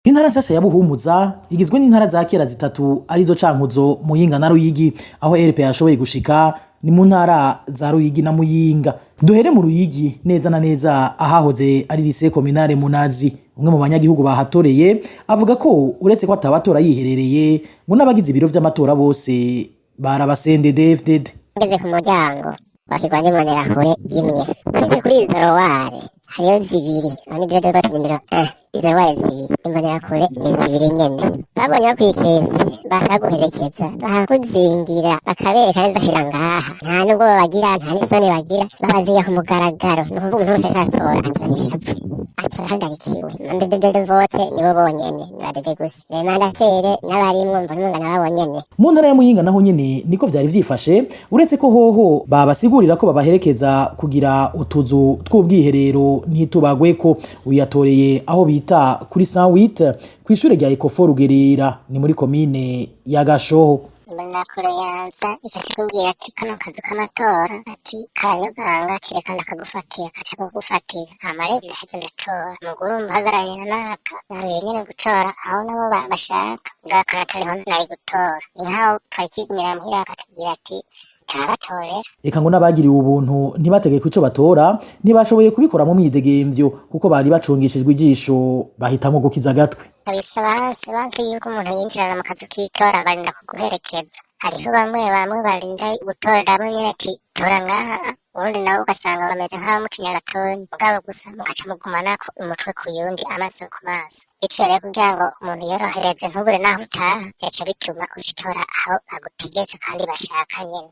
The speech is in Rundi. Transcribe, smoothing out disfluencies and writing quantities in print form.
Intara nshasha ya Buhumuza igizwe n'intara za kera zitatu arizo Cankuzo, Muyinga na Ruyigi. Aho RP yashoboye gushika ni mu ntara za Ruyigi na Muyinga. Duhere mu Ruyigi neza na neza ahahoze ari lycée communale Munazi. Umwe mu banyagihugu bahatoreye avuga ko uretse ko atabatora yiherereye ngo n'abagize ibiro vy'amatora bose barabasendede FDD. Ngeze ku muryango bakigwa imbonerakure imwe ngeze kuri izoroware hariyo zibiri ani biro de batimiro izoroware zibiri imbonerakure ni zibiri nyene babonye bakwikeze bakaguherekeza bakakuzingira bakabereka neza shira ngaha nta nubwo babagira nta n'isoni bagira babaziga ku mugaragaro ni ukuvuga umuntu wese ntatora atanishapu atarahagarikiwe mbedede vote nibo bonyene nibadede gusa remandatere n'abarimwo mbona umungana babo nyene. Mu ntara ya Muyinga naho nyene niko vyari vyifashe, uretse ko hoho babasigurira ko babaherekeza kugira utuzu tw'ubwiherero ntitubagweko. Uyatoreye aho bita kuri Saint-8 kw'ishure rya Ecofo Rugerera ni muri komine ya Gashoho. Imbonerakure yaza ikakikubwira ati kano kazu k'amatora ati karanyaganga kireka ndakagufatira kaca kugufatira hama rero ndaheze ndatora umugore umuhagararanye na naka naruye nyene gutora aho nabo bashaka bwakaratariho nari gutora ni nkaho twari kwigumira muhira akatubwira ati tarabatorera. Eka ngo n'abagiriwe ubuntu ntibategeke ico batora ntibashoboye kubikora mu myidegemvyo kuko bari bacungishijwe ijisho bahitamwo gukiza agatwe. Kabisa banse yuko umuntu yinjirana mu kazu k'itora barinda kuguherekeza. Hariho bamwe barinda gutorera nyene ati tora ngaha ubundi nawe ugasanga bameze nk'abamucinya gatonya mugabo gusa mugaca mugumanako umutwe ku yundi amaso ku maso. Ico rero kugira ngo umuntu yorohereze ntubure naho utaha vyaca bituma utora aho agutegetse kandi bashaka nyene.